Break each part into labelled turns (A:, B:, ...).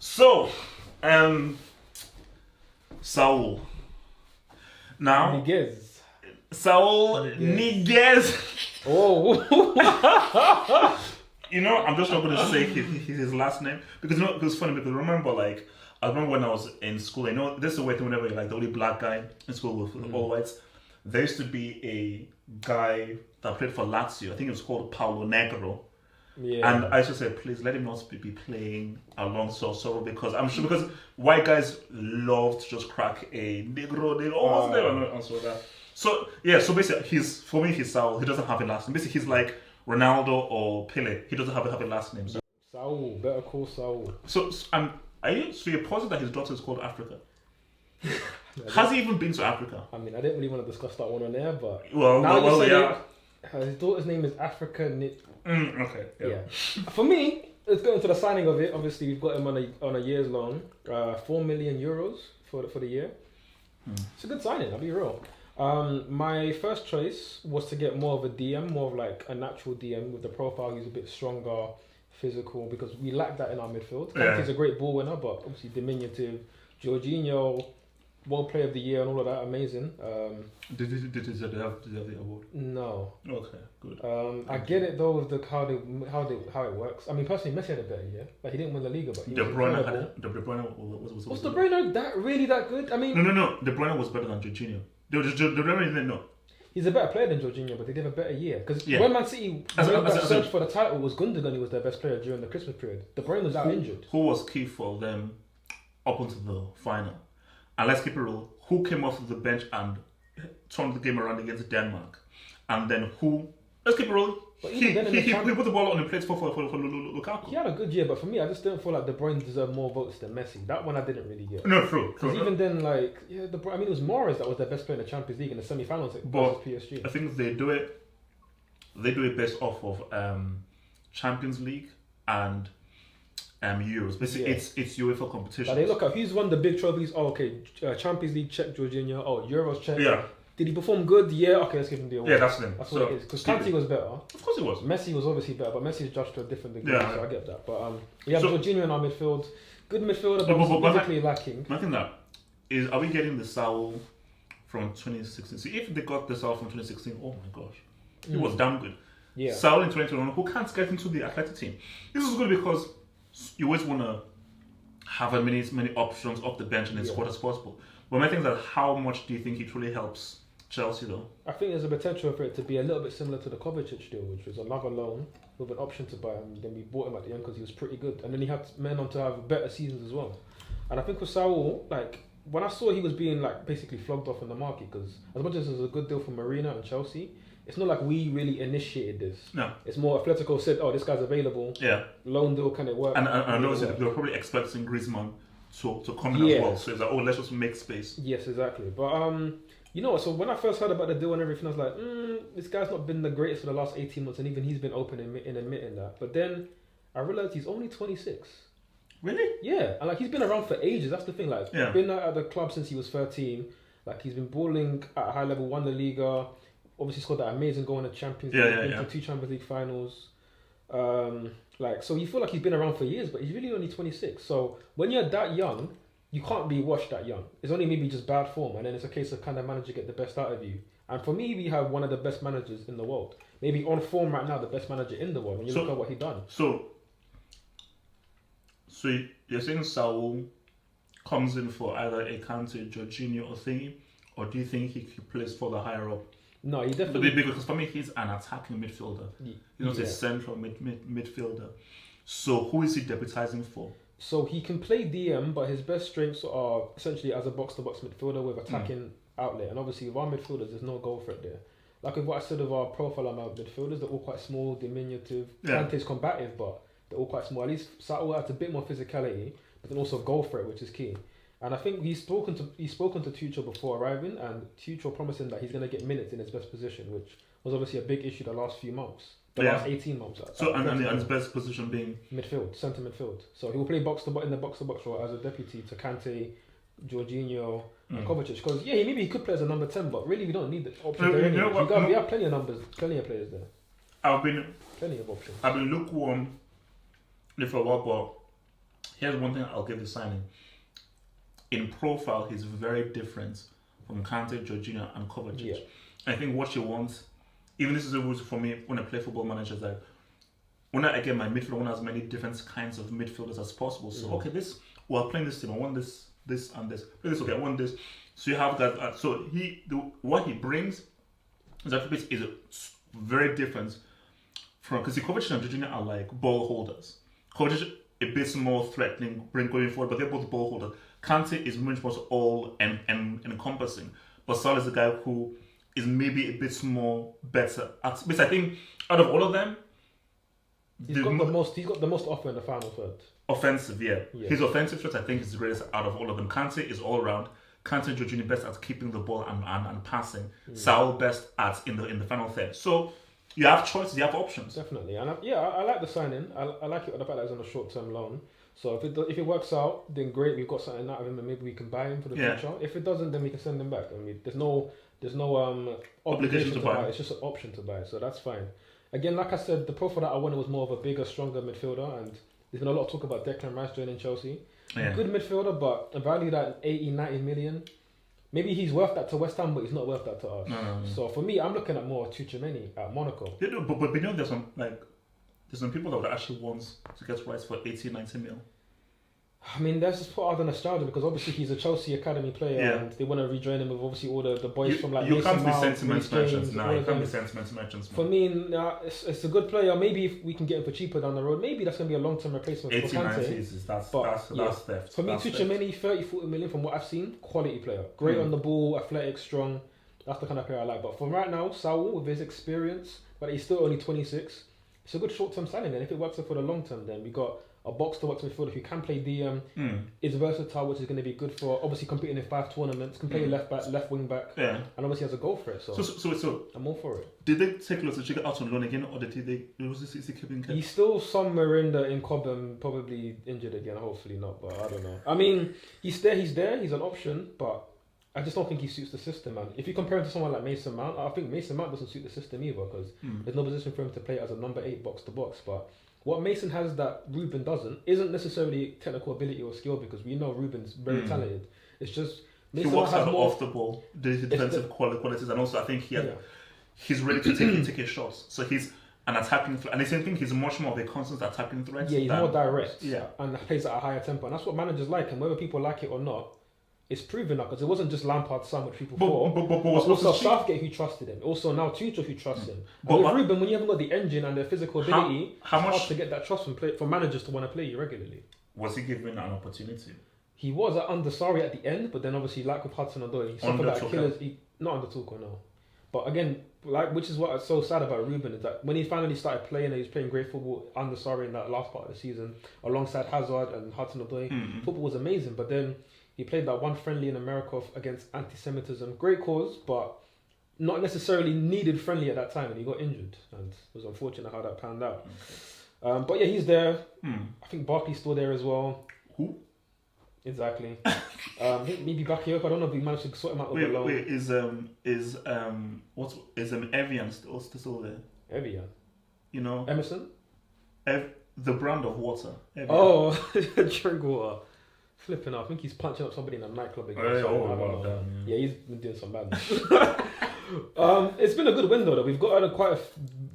A: So, Saul. Now,
B: Niguez.
A: Saul Niguez.
B: Oh.
A: I'm just not going to say his last name because it was funny because I remember when I was in school. This is the way whenever you're like the only black guy in school with all whites. There used to be a guy that played for Lazio. I think it was called Paulo Negro.
B: Yeah.
A: And I used to say, please let him not be playing alongside Sorrow because I'm sure because white guys love to just crack a Negro. They almost never answer that. So basically he's Saul. He doesn't have a last name. Basically he's like Ronaldo or Pele. He doesn't have a last name. So.
B: Saul, better call Saul.
A: So you're positive that his daughter is called Africa? Has he even been to Africa?
B: I mean, I didn't really want to discuss that one on air, but his daughter's name is Africa.
A: Okay.
B: Yeah. For me, let's go into the signing of it. Obviously, we've got him on a year's loan, €4 million for the year. It's a good signing. I'll be real. My first choice was to get more of a DM, more of like a natural DM with the profile. He's a bit stronger, physical, because we lack that in our midfield. Kante's a great ball winner, but obviously diminutive. Jorginho, World Player of the Year and all of that, amazing.
A: Did they have the award?
B: No.
A: Okay, good.
B: I get it though with how it works. I mean, personally, Messi had a better year. Like he didn't win the Liga, but he
A: De Bruyne
B: was. Was De Bruyne really that good? I mean,
A: no. De Bruyne was better than Jorginho. De Bruyne didn't know.
B: He's a better player than Jorginho, but they did have a better year. Because when Man City made that search for the title, was Gundogan who was their best player during the Christmas period. De Bruyne was out injured.
A: Who was key for them up until the final? And let's keep it real. Who came off of the bench and turned the game around against Denmark? And then who? Let's keep it real. He put the ball on the plate for Lukaku.
B: He had a good year, but for me, I just didn't feel like De Bruyne deserved more votes than Messi. That one I didn't really get.
A: No, true.
B: Even then, it was Morris that was their best player in the Champions League in the semi-finals versus PSG.
A: I think they do it based off of Champions League and Euros. Basically, it's UEFA competition.
B: Like they look at who's won the big trophies. Oh, okay, Champions League check Jorginho. Oh, Euros check.
A: Yeah.
B: Did he perform good? Yeah. Okay, let's give him the award.
A: Yeah, that's him.
B: That's what it is. Because Kante was better.
A: Of course he was.
B: Messi was obviously better, but Messi is judged to a different degree.
A: Yeah.
B: So I get that. But Jorginho in our midfield, good midfielder, but physically lacking.
A: I think that is. Are we getting the Saul from 2016? See, if they got the Saul from 2016, oh my gosh, he was damn good.
B: Yeah.
A: Saul in 2021, who can't get into the Athletic team. This is good because you always want to have as many options off the bench and in squad as possible. But my thing is that how much do you think he truly helps Chelsea though?
B: I think there's a potential for it to be a little bit similar to the Kovacic deal, which was another loan with an option to buy him. Then we bought him at the end because he was pretty good, and then he had men on to have better seasons as well. And I think with Saul, when I saw he was being basically flogged off in the market, because as much as it was a good deal for Marina and Chelsea, it's not like we really initiated this.
A: No.
B: It's more Atletico said, oh, this guy's available.
A: Yeah.
B: Loan deal, can it work?
A: And obviously they were probably expecting Griezmann to come in as well. So it's like, let's just make space.
B: Yes, exactly. But, so when I first heard about the deal and everything, I was like, this guy's not been the greatest for the last 18 months. And even he's been open in admitting that. But then I realized he's only 26.
A: Really?
B: Yeah. And he's been around for ages. That's the thing. Been at the club since he was 13. He's been balling at a high level, won the Liga. Obviously scored that amazing goal in the Champions League, been to 2 Champions League finals. So you feel like he's been around for years, but he's really only 26. So when you're that young, you can't be washed that young. It's only maybe just bad form, and then it's a case of can the manager get the best out of you. And for me, we have one of the best managers in the world. Maybe on form right now, the best manager in the world. When you look at what he done. So
A: you're saying Saul comes in for either a Kante, Jorginho, or thingy, or do you think he plays for the higher up?
B: No, he definitely...
A: Because for me, he's an attacking midfielder. He's not a central midfielder. So who is he deputizing for?
B: So he can play DM, but his best strengths are essentially as a box-to-box midfielder with attacking outlet. And obviously with our midfielders, there's no goal threat there. Like with what I said of our profile on our midfielders, they're all quite small, diminutive. Kante's combative, but they're all quite small. At least Saul adds a bit more physicality, but then also goal threat, which is key. And I think he's spoken to Tuchel before arriving, and Tuchel promising that he's going to get minutes in his best position, which was obviously a big issue the last few months, last 18 months.
A: And his best position being
B: midfield, centre midfield. So he will play in the box to box role as a deputy to Kante, Jorginho, and Kovacic. Because maybe he could play as a number 10, but really we don't need the option there anyway. We have plenty of players there. Plenty of options.
A: I've been lukewarm for a while, but Here's one thing I'll give the signing. In profile, he's very different from Kante, Jorginho, and Kovacic.
B: Yeah.
A: I think what you want, even this is a rule for me when I play football manager, is that when I get my midfield, I want as many different kinds of midfielders as possible. So, okay, we're playing this team. I want this, and this. Play this, okay, I want this. So you have that. So what he brings is very different from, because Kovacic and Jorginho are like ball holders. Kovacic a bit more threatening, going forward, but they're both ball holders. Kante is much more all and encompassing, but Saul is the guy who is maybe a bit more better at. Because I think out of all of them,
B: he's got the most offer in the final third.
A: Offensive, yeah. His offensive shot, I think, is the greatest out of all of them. Kante is all round. Kante and Jorginho best at keeping the ball and passing. Saul best at in the final third. So you have choices, you have options.
B: Definitely, and I like the signing. I like it the fact that it's on a short-term loan. So if it works out, then great. We've got something out of him, and maybe we can buy him for the future. If it doesn't, then we can send him back. I mean, there's no obligation to buy. It's just an option to buy, so that's fine. Again, like I said, the profile that I wanted was more of a bigger, stronger midfielder, and there's been a lot of talk about Declan Rice joining Chelsea. Yeah. Good midfielder, but valued at 80, 90 million. Maybe he's worth that to West Ham, but he's not worth that to us. No. So for me, I'm looking at more Tuchel at Monaco.
A: Yeah, no, but you know, there's some people that would actually want to get Rice for 80, 90 mil.
B: I mean, that's just part of the nostalgia, because obviously he's a Chelsea academy player, and they want to rejoin him with obviously all the boys from like.
A: You can't be sentiment merchants. No, you can't be sentiment merchants.
B: For me, it's a good player. Maybe if we can get him for cheaper down the road, maybe that's going to be a long-term replacement for Kante.
A: That's theft.
B: For me, Tuchel, 30-40 million from what I've seen, quality player. Great on the ball, athletic, strong. That's the kind of player I like. But for right now, Saul, with his experience, but he's still only 26, it's a good short-term signing. And if it works out for the long-term, then we got a box-to-box midfielder who can play DM, is versatile, which is going to be good for obviously competing in 5 tournaments, can play left back, left wing back, and obviously has a goal for it. So I'm all for it.
A: Did they take Lukaku out on loan again, or is he keeping?
B: He's still somewhere in Cobham, probably injured again. Hopefully not, but I don't know. I mean, he's there. He's an option, but I just don't think he suits the system, man. If you compare him to someone like Mason Mount, I think Mason Mount doesn't suit the system either, because there's no position for him to play as a number 8 box-to-box, but what Mason has that Ruben doesn't isn't necessarily technical ability or skill, because we know Ruben's very talented. It's just
A: Mason he works out off the ball, the defensive qualities, and also I think he's ready to take his shots. So he's an attacking threat, and the same thing. He's much more of a constant attacking threat.
B: Yeah, he's more direct. Yeah, and plays at a higher tempo, and that's what managers like. And whether people like it or not, it's proven now, because it wasn't just Lampard's son which people thought. But also Southgate who trusted him. Also now Tuchel who trusts him. But with Ruben, when you haven't got the engine and the physical ability, it's hard to get that trust from managers to want to play you regularly.
A: Was he given an opportunity?
B: He was under Sarri at the end, but then obviously like with Hudson-Odoi, he suffered that Achilles. Not under Tuchel, no. But again, which is what's so sad about Ruben, is that when he finally started playing, and he was playing great football under Sarri in that last part of the season, alongside Hazard and Hudson-Odoi, football was amazing. But then he played that one friendly in America against anti-Semitism. Great cause, but not necessarily needed friendly at that time, and he got injured. And it was unfortunate how that panned out. Okay. But yeah, he's there. I think Barkley's still there as well.
A: Who?
B: Exactly. Maybe Bakayoko. I don't know if we managed to sort him out over loan.
A: Wait, is Evian still there?
B: Evian?
A: You know?
B: Emerson?
A: The brand of water. Evian.
B: Oh, drink water. Flipping out. I think he's punching up somebody in a nightclub again. Yeah, he's been doing some badness. It's been a good win though. We've got quite a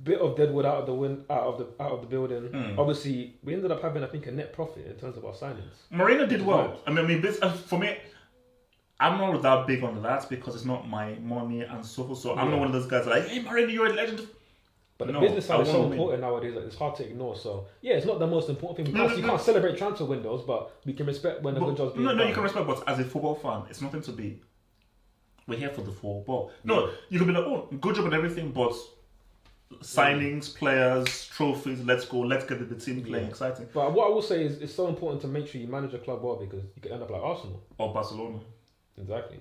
B: bit of deadwood out of the building. Obviously, we ended up having, I think, a net profit in terms of our signings.
A: Moreno did well. I mean, for me, I'm not that big on that because it's not my money and so forth. So I'm not one of those guys like, hey, Moreno, you're a legend.
B: But the business side is so important nowadays that it's hard to ignore. So yeah, it's not the most important thing. You can't celebrate transfer windows, but we can respect when the good job's being done.
A: No, you can respect. But as a football fan, it's nothing to be. We're here for the football. No, you can be like, oh, good job and everything, but signings, players, trophies. Let's go. Let's get the team playing exciting.
B: But what I will say is, it's so important to make sure you manage a club well, because you can end up like Arsenal
A: or Barcelona.
B: Exactly.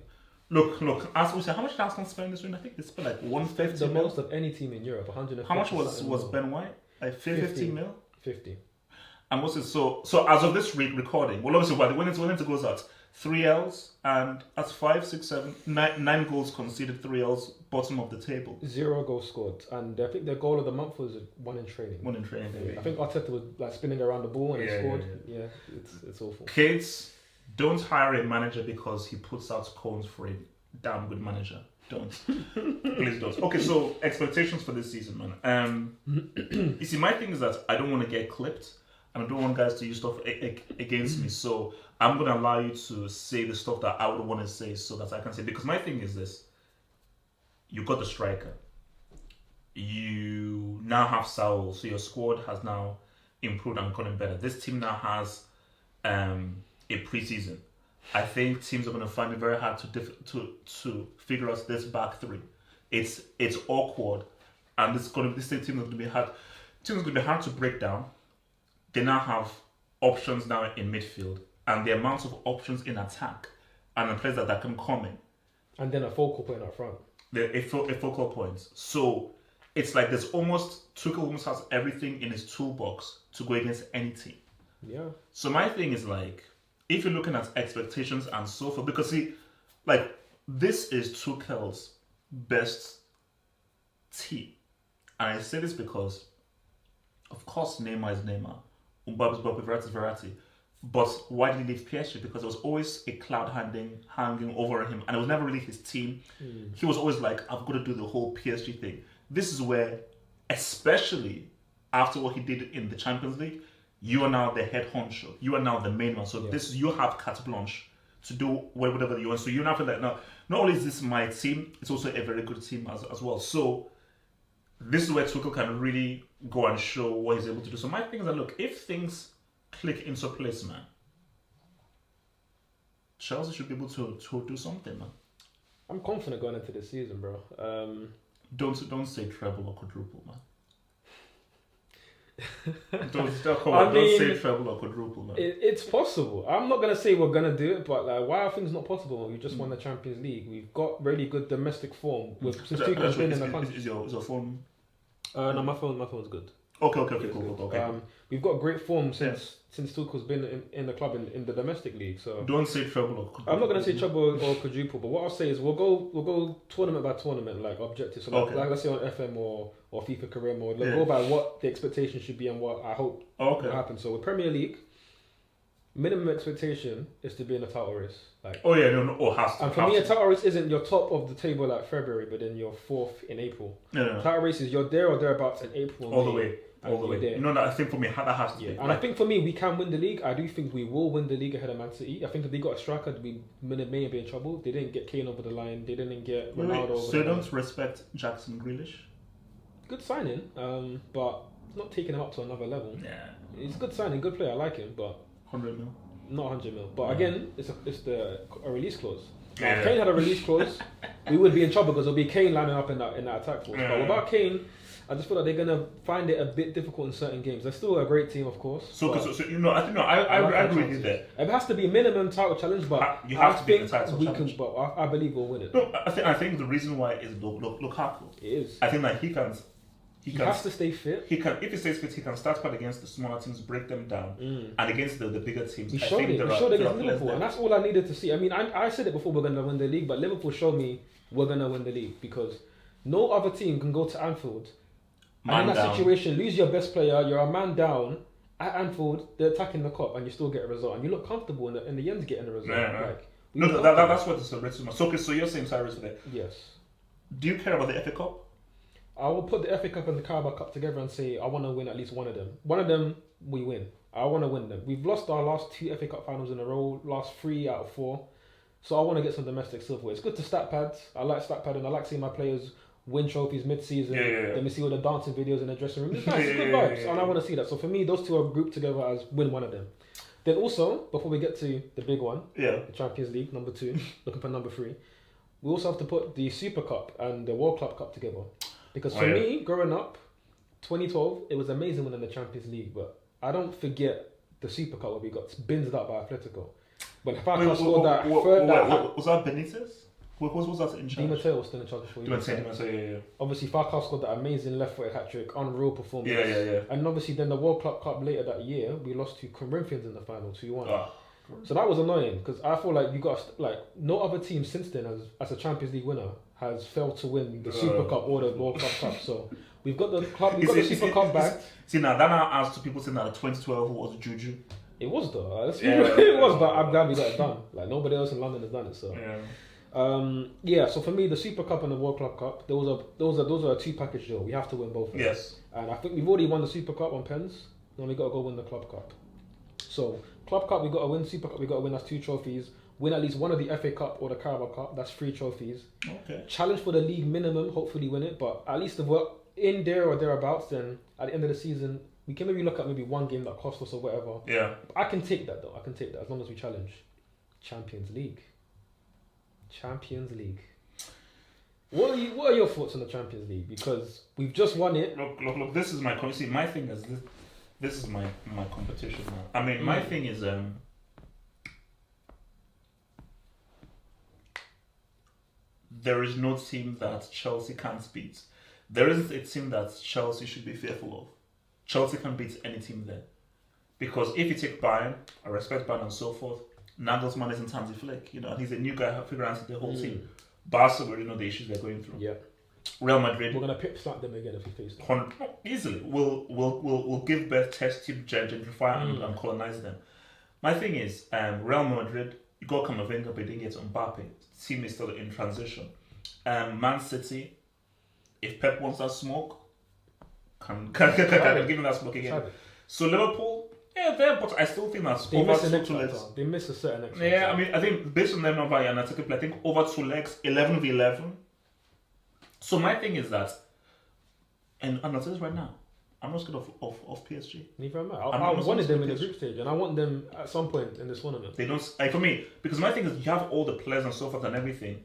A: Look. Arsenal. How much did Arsenal spend this week? I think they spent like 150.
B: The most of any team in Europe. 150.
A: How much was Ben White? Like 50 mil.
B: 50.
A: And what's it? So as of this week recording, well, obviously, the winning to goes out 3 L's, and that's 5, 6, 7, 9 goals conceded, 3 L's, bottom of the table.
B: 0 goals scored, and I think their goal of the month was 1 in training.
A: 1 in training.
B: I think Arteta was like spinning around the ball and he scored. Yeah, it's awful.
A: Kids, don't hire a manager because he puts out cones for a damn good manager. Don't. Please don't. Okay, so expectations for this season, man. You see, my thing is that I don't want to get clipped, and I don't want guys to use stuff against me. So I'm going to allow you to say the stuff that I would want to say so that I can say. Because my thing is this. You got the striker. You now have Saul. So your squad has now improved and gotten better. This team now has a preseason. I think teams are going to find it very hard to figure out this back three. It's awkward, and this team is going to be hard. Teams are going to be hard to break down. They now have options now in midfield, and the amount of options in attack, and the players that can come in,
B: and then a focal point up front.
A: A focal point. So it's like Tuchel almost has everything in his toolbox to go against any team.
B: Yeah.
A: So my thing is like, if you're looking at expectations and so forth, because see, like, this is Tuchel's best team. And I say this because, of course, Neymar is Neymar. Mbappe is Mbappe, Verratti is Verratti. But why did he leave PSG? Because there was always a cloud hanging over him, and it was never really his team. He was always like, I've got to do the whole PSG thing. This is where, especially after what he did in the Champions League, you are now the head honcho. You are now the main one. So you have carte blanche to do whatever you want. So you now feel like, now, not only is this my team, it's also a very good team as well. So this is where Tuchel can really go and show what he's able to do. So my thing is that, look, if things click into place, man, Chelsea should be able to do something, man.
B: I'm confident going into this season, bro.
A: Don't say treble or quadruple, man. Don't say treble or quadruple, man.
B: It's possible. I'm not gonna say we're gonna do it, but like, why are things not possible when we just won the Champions League? We've got really good domestic form. Since Tuchel's been in the country.
A: Is your phone?
B: No, my phone's good.
A: Okay, cool. Okay.
B: We've got great form since Tuchel's been in the club in the domestic league. So
A: don't say treble or quadruple.
B: I'm not gonna say treble or quadruple, but what I'll say is we'll go tournament by tournament, like objectives. So like let's say on FM or FIFA Career Mode, go by what the expectation should be and what I hope will happen. So with Premier League, minimum expectation is to be in a title race. Has to. And for me, a title race isn't your top of the table like February, but then you're fourth in April. No. Title race is you're there or thereabouts in April.
A: All the way. There. You know that I think for me that has to be.
B: And I think for me we can win the league. I do think we will win the league ahead of Man City. I think if they got a striker, we may be in trouble. They didn't get Kane over the line. They didn't get Ronaldo over the line.
A: So you don't respect Jackson Grealish? Good
B: signing, but it's not taking him up to another level.
A: Yeah,
B: he's a good signing, good player. I like him, but
A: 100 mil.
B: Not 100 mil. But again, it's a release clause. If Kane had a release clause, we would be in trouble because it'll be Kane lining up in that attack force. But without Kane, I just feel like they're gonna find it a bit difficult in certain games. They're still a great team, of course.
A: I agree with you there.
B: It has to be a minimum title challenge, but
A: you have to be in the title challenge.
B: But I believe we'll win it.
A: No, I think the reason why is Lukaku.
B: It is.
A: I think that he
B: has to stay fit.
A: If he stays fit, he can start part against the smaller teams, break them down, and against the bigger teams.
B: He showed it against Liverpool, and that's all I needed to see. I mean, I said it before we're going to win the league, but Liverpool showed me we're going to win the league because no other team can go to Anfield and in that situation lose your best player. You're a man down at Anfield. They're attacking the Kop, and you still get a result, and you look comfortable in the end getting a result.
A: That's what the rest of my. So you're saying Cyrus for that?
B: Yes.
A: Do you care about the FA Cup?
B: I will put the FA Cup and the Carabao Cup together and say I want to win at least one of them. One of them we win. I want to win them. We've lost our last 2 FA Cup finals in a row, last 3 out of 4. So I want to get some domestic silverware. It's good to stat pads. I like stat padding. I like seeing my players win trophies mid-season. Then we see all the dancing videos in the dressing room. It's nice. It's good vibes. And I want to see that. So for me, those two are grouped together as win one of them. Then also, before we get to the big one, the Champions League, number 2, looking for number 3, we also have to put the Super Cup and the World Club Cup together. Because for me, growing up, 2012, it was amazing winning the Champions League, but I don't forget the Super Cup where we got binsed out by Atletico. But if I scored that third...
A: Was that Benitez? What was that in charge?
B: Di Matteo was still in charge before.
A: Yeah.
B: Obviously, Falcao scored that amazing left-footed hat-trick, unreal performance.
A: Yeah.
B: And obviously, then the World Club Cup later that year, we lost to Corinthians in the final, 2-1. So that was annoying because I feel like you got no other team since then as a Champions League winner has failed to win the Super Cup or the World Club Cup. So we've got the Super Cup back.
A: See now that now adds to people saying that 2012 was Juju.
B: It was though. It was, but I'm glad we got it done. Like nobody else in London has done it. So so for me, the Super Cup and the World Club Cup, those are a 2-package deal. We have to win both of them.
A: Yes.
B: And I think we've already won the Super Cup on pens. Now we got to go win the Club Cup. So Club Cup we got to win. Super Cup we got to win. That's 2 trophies. Win at least one of the FA Cup or the Carabao Cup. That's 3 trophies.
A: Okay.
B: Challenge for the league minimum. Hopefully win it. But at least if we're in there or thereabouts, then at the end of the season we can maybe look at maybe one game that cost us or whatever.
A: Yeah.
B: I can take that though. I can take that as long as we challenge. Champions League. What are your thoughts on the Champions League? Because we've just won it.
A: Look. This is my see. My thing is this. This is my competition now. I mean, my thing is there is no team that Chelsea can't beat. There isn't a team that Chelsea should be fearful of. Chelsea can beat any team there. Because if you take Bayern, I respect Bayern and so forth, Nagelsmann isn't Hansi Flick, and he's a new guy figuring out the whole team. Barca, we already know the issues they're going through.
B: Yeah.
A: Real Madrid.
B: We're gonna pip slap them again if we face them.
A: Easily. We'll give birth, test tube, gentrify and colonize them. My thing is, Real Madrid, you got Camavinga, but you didn't get Mbappe. The team is still in transition. Man City, if Pep wants that smoke, can give him that smoke again. So Liverpool, but I still think that's
B: over 2 legs. They miss a certain X.
A: Yeah, I mean, I think based on them number and I think over 2 legs, 11v11. So my thing is that, and I'm not saying this right now, I'm not scared of PSG.
B: Neither am I. I wanted them in the group stage, and I want them at some point in this tournament.
A: They don't for me because my thing is you have all the players and so forth and everything.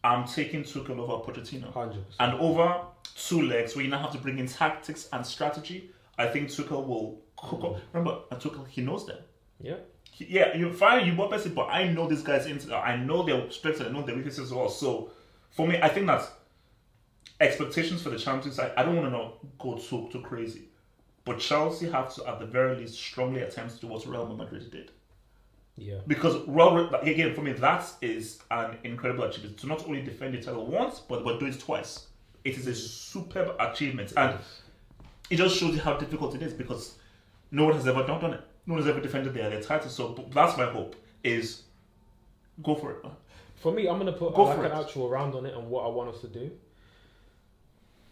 A: I'm taking Tuchel over Pochettino,
B: 100%.
A: And over 2 legs where you now have to bring in tactics and strategy. I think Tuchel will cook up. Remember, Tuchel, he knows them.
B: Yeah.
A: You're fine. You want it, but I know these guys. I know their strengths and I know their weaknesses as well. So for me, I think that expectations for the Champions League, I don't want to go too crazy. But Chelsea have to, at the very least, strongly attempt to do what Real Madrid did.
B: Yeah.
A: Because, again, for me, that is an incredible achievement. To not only defend the title once, but do it twice. It is a superb achievement. And it just shows you how difficult it is because no one has ever done it. No one has ever defended their title. So that's my hope, is go for it.
B: For me, I'm going to put an actual round on it and what I want us to do.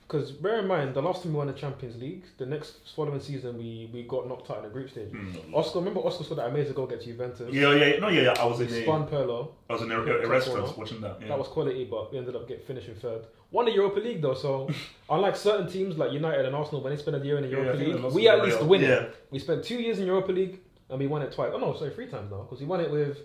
B: Because bear in mind, the last time we won the Champions League, the next following season we got knocked out in the group stage. Remember Oscar scored that amazing goal against Juventus? Yeah.
A: I was in
B: Perlo.
A: I was in a restaurant watching that. Yeah.
B: That was quality, but we ended up finishing third. Won the Europa League though, so unlike certain teams like United and Arsenal, when they spend a year in the Europa League, we at least win it. We spent 2 years in Europa League and we won it twice. 3 times now, because we won it with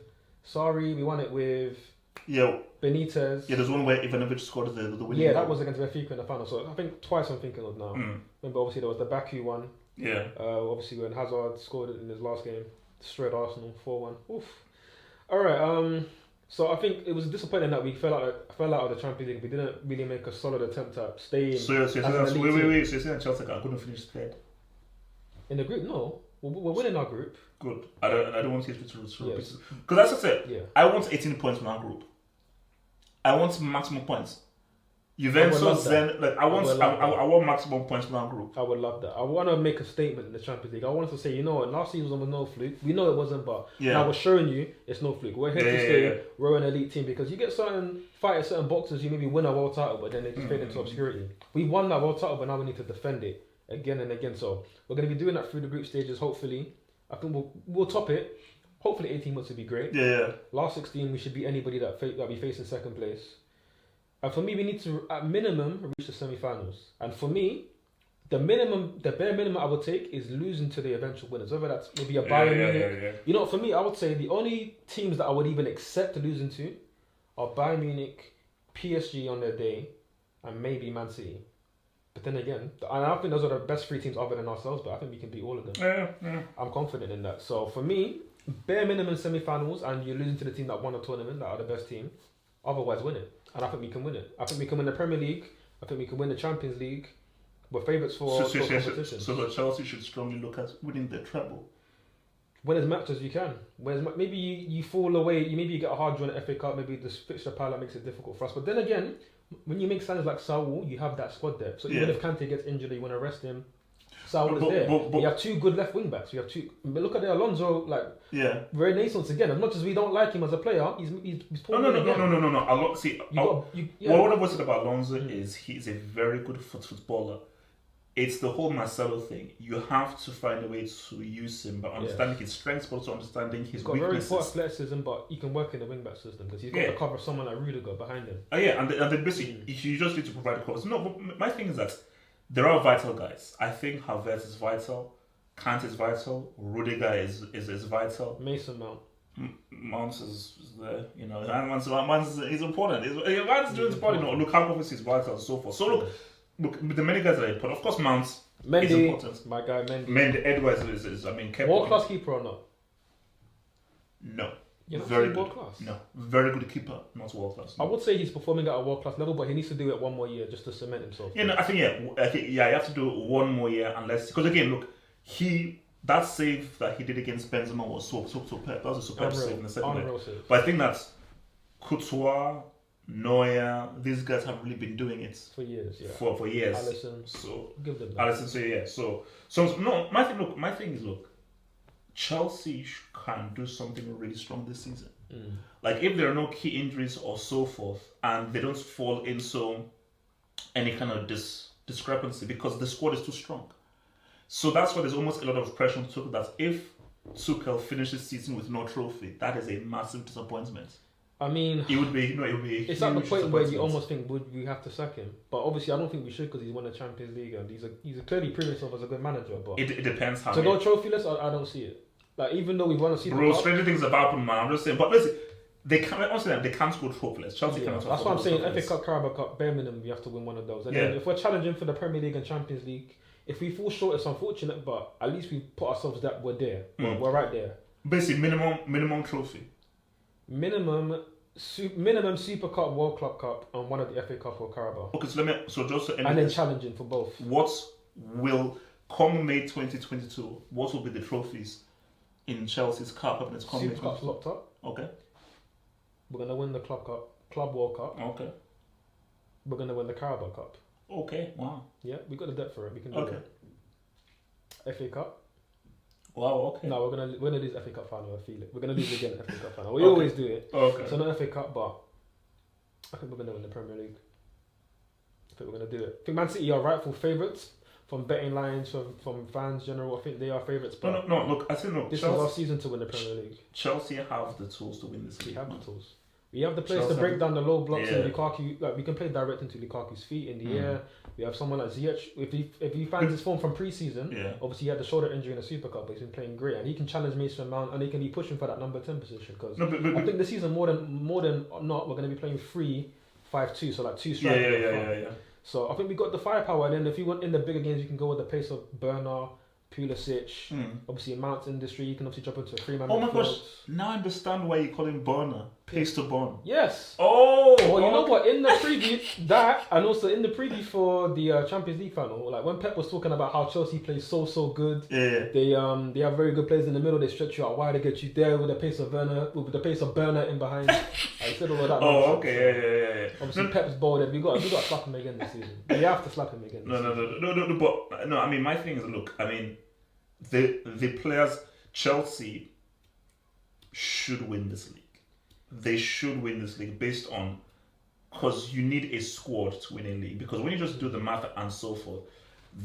B: Sarri, we won it with Benitez.
A: Yeah, there's one where Ivanovic scored the winning
B: goal.
A: that
B: was against Benfica in the final. So I think twice I'm thinking of now. Remember, obviously there was the Baku one.
A: Yeah.
B: Obviously when Hazard scored it in his last game, destroyed Arsenal 4-1. Oof. All right. So I think it was disappointing that we fell out of the Champions League. We didn't really make a solid attempt at staying.
A: So you're saying So you're saying Chelsea are going to finish third
B: in the group? No, we're winning our group.
A: Good. I don't want history to repeat because that's what I said.
B: Yeah.
A: I want 18 points from our group. I want maximum points. Juventus, I want maximum points from our group.
B: I would love that. I want to make a statement in the Champions League. I want us to say, last season was no fluke. We know it wasn't, but now we're showing you it's no fluke. We're here to stay. We're an elite team because you get certain boxers, you maybe win a world title, but then they just fade into obscurity. We won that world title, but now we need to defend it again and again. So we're going to be doing that through the group stages. Hopefully, I think we'll top it. Hopefully 18 months would be great.
A: Yeah.
B: Last 16, we should beat anybody that we face in second place. And for me, we need to, at minimum, reach the semi-finals. And for me, the bare minimum I would take is losing to the eventual winners. Whether that's maybe a Bayern Munich. For me, I would say the only teams that I would even accept losing to are Bayern Munich, PSG on their day, and maybe Man City. But then again, and I think those are the best 3 teams other than ourselves, but I think we can beat all of them.
A: Yeah.
B: I'm confident in that. So for me, bare minimum semi-finals, and you're losing to the team that won the tournament, that are the best team. Otherwise, win it. And I think we can win it. I think we can win the Premier League. I think we can win the Champions League. We're favourites for competition.
A: So Chelsea should strongly look at winning the treble.
B: Win as much as you can. Maybe you fall away. Maybe you get a hard draw in the FA Cup. Maybe the fixture pile makes it difficult for us. But then again, when you make signings like Saul, you have that squad depth. So even if Kante gets injured, or you want to rest him, Saul is there. But you have two good left wing backs. You have two. But look at the Alonso, Renaissance again. As much as we don't like him as a player, he's
A: No. What I've said about Alonso is he's a very good footballer. It's the whole Marcelo thing. You have to find a way to use him, but understanding his strengths, but also understanding his weaknesses.
B: He's got very poor athleticism, but he can work in the wing-back system because he's got to cover someone like Rudiger behind him.
A: And then basically, you just need to provide the covers. No, but my thing is that there are vital guys. I think Havertz is vital, Kant is vital, Rudiger is vital.
B: Mason Mount.
A: Mount is there, Mount is important. Mount is doing important. Lukaku obviously is vital and so forth. So look, the many guys that I put, of course, Mount is important.
B: My guy
A: Mendy, Edwards is
B: world class keeper or not?
A: No.
B: You're not
A: very good.
B: World class?
A: No, very good keeper, not world class.
B: No. I would say he's performing at a world class level, but he needs to do it one more year just to cement himself.
A: I think you have to do it one more year because again, look, that save that he did against Benzema was so superb. That was a superb save in the second leg. But I think that Courtois, Neuer, these guys have really been doing it
B: for years. Yeah.
A: For years.
B: Alisson.
A: So
B: give them that.
A: Alisson. So no. My thing is Chelsea can do something really strong this season. Like if there are no key injuries or so forth, and they don't fall into any kind of discrepancy because the squad is too strong. So that's why there's almost a lot of pressure on Tuchel that if Tuchel finishes season with no trophy, that is a massive disappointment.
B: I mean,
A: it would be.
B: It's at the point where you almost think, would we have to sack him? But obviously, I don't think we should because he's won the Champions League and he's clearly proven himself as a good manager. But
A: it depends how.
B: To go trophyless, I don't see it. Like even though we want to see.
A: Bro, stranger things about him, man. I'm just saying. But listen, they can't go trophyless. Chelsea cannot.
B: That's what I'm saying. FA Cup, Carabao Cup, bare minimum, we have to win one of those. And then if we're challenging for the Premier League and Champions League, if we fall short, it's unfortunate. But at least we put ourselves that we're there. We're right there.
A: Basically, minimum trophy.
B: Minimum Super Cup, World Club Cup, and one of the FA Cup or Carabao.
A: Okay, so and
B: then challenging for both.
A: What will come May 2022? What will be the trophies in Chelsea's cup?
B: Super Cup's locked up.
A: Okay.
B: We're gonna win the Club World Cup.
A: Okay.
B: We're gonna win the Carabao Cup.
A: Okay. Wow.
B: Yeah, we got the depth for it. We can do it. FA Cup.
A: Wow, okay.
B: No, we're gonna lose FA Cup final. I feel it. We're gonna lose again FA Cup final. We always do it.
A: Okay.
B: So not FA Cup, but I think we're gonna win the Premier League. I think we're gonna do it. I think Man City are rightful favourites from betting lines, from fans general. I think they are favourites. But
A: no. Look, I think
B: this is our season to win the Premier League.
A: Chelsea have the tools to win this league.
B: We have the tools. We have the players to break down the low blocks and Lukaku. Like we can play direct into Lukaku's feet in the air. We have someone like Ziyech. If he finds his form from pre-season, obviously he had the shoulder injury in the Super Cup, but he's been playing great, and he can challenge Mason Mount, and he can be pushing for that number 10 position. Because I think this season more than not, we're going to be playing 3-5-2, so like two strikers. Yeah. So I think we got the firepower, and then if you want in the bigger games, you can go with the pace of Bernard, Pulisic, obviously Mount's industry. You can obviously drop into a 3-man.
A: Oh my gosh! Now I understand why you call him Burner. Pace to burn.
B: Yes.
A: Oh.
B: Well, you know what? In the preview, that and also in the preview for the Champions League final, like when Pep was talking about how Chelsea plays so good.
A: Yeah.
B: They have very good players in the middle. They stretch you out wide. They get you there with the pace of Burner in behind. I said all of that.
A: Oh, okay. Yeah.
B: Obviously, Pep's bold. We got to slap him again this season. We have to slap him again.
A: No. But no. I mean, my thing is, look. I mean, the players, Chelsea should win this league. They should win this league based on, because you need a squad to win a league. Because when you just do the math and so forth,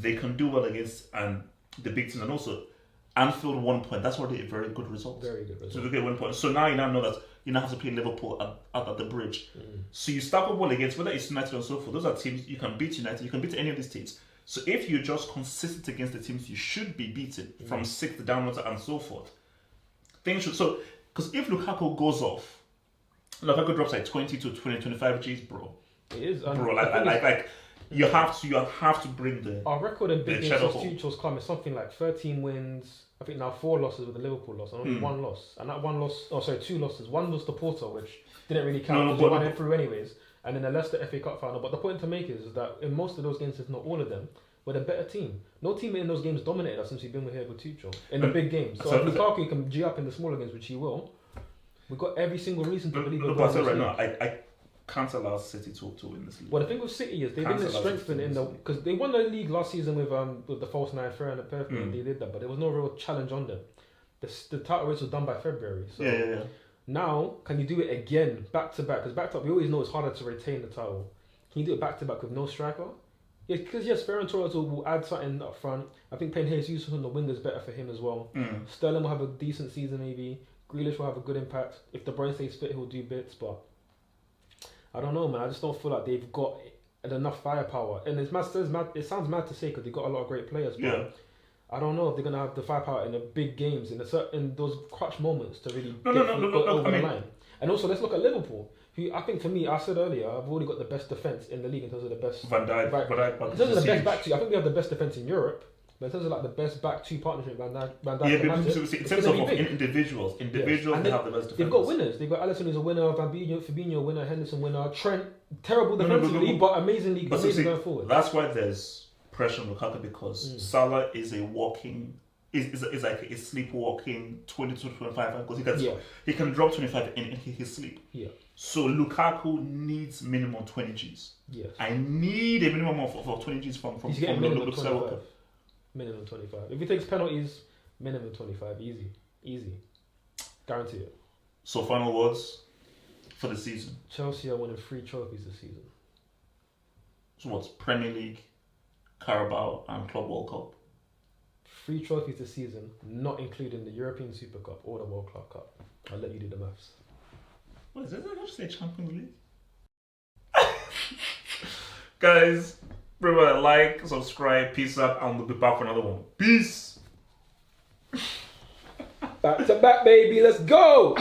A: they can do well against the big teams. And also, Anfield 1 point, that's already a very good result.
B: Very good result.
A: So you get 1 point. So now you know that you now have to play Liverpool at the bridge. So you start up well against, whether it's United and so forth, those are teams you can beat. United, you can beat any of these teams. So if you're just consistent against the teams you should be beaten from 6th downwards and so forth, things should. So, because if Lukaku goes off, Lukaku drops like 20 to 25 Gs, bro.
B: It is,
A: bro. Like You have to bring the
B: our record in big games since Tuchel's come is something like 13 wins. I think now 4 losses with the Liverpool loss and only 1 loss. And that 1 loss, 2 losses. 1 was to Porto, which didn't really count because we won it through anyways. And then the Leicester FA Cup final. But the point to make is that in most of those games, if not all of them, we're the better team. No team in those games dominated us since we've been here with Tuchel in the big games. So if Lukaku can G up in the smaller games, which he will, we've got every single reason to believe.
A: Look, right now, I can't allow City to win this league.
B: Well, the thing with City is they've been strengthened in the because they won the league last season with the false 9-3 and the perfect, and they did that, but there was no real challenge on them. The title race was done by February. So
A: yeah.
B: Now, can you do it again back to back? Because back to back, we always know it's harder to retain the title. Can you do it back to back with no striker? Yeah, because yes, Ferran Torres will add something up front. I think playing Jesus on the wing is better for him as well. Sterling will have a decent season maybe. Grealish will have a good impact. If De Bruyne stays fit, he'll do bits, but I don't know, man. I just don't feel like they've got enough firepower. And it sounds mad to say because they've got a lot of great players, but I don't know if they're going to have the firepower in the big games, in those clutch moments to really get over the line. And also, let's look at Liverpool. Who I think, for me, I said earlier, I've already got the best defence in the league in terms of the best...
A: Van Dijk.
B: In terms of the best back two, I think we have the best defence in Europe. But in terms of like the best back two partnership, Van Dijk
A: in terms of individuals, they have the best defence.
B: They've got winners. They've got Alisson who's a winner, Fabinho winner, Henderson winner, Trent, terrible defensively, but amazingly going forward.
A: That's why there's pressure on Lukaku because Salah is a like a sleepwalking 20 to 25 because he can drop 25 in his sleep. Yeah. So Lukaku needs minimum 20 Gs. Yes. I need a minimum of 20 Gs from
B: Lukaku. Minimum 25. If he takes penalties, minimum 25. Easy. Guarantee it.
A: So final words for the season.
B: Chelsea are winning 3 trophies this season.
A: So what's Premier League, Carabao and Club World Cup?
B: 3 trophies this season, not including the European Super Cup or the World Club Cup. I'll let you do the maths.
A: What is it? Did I just say Champions League? Guys, remember, like, subscribe, peace up, and we'll be back for another one. Peace!
B: Back to back, baby, let's go!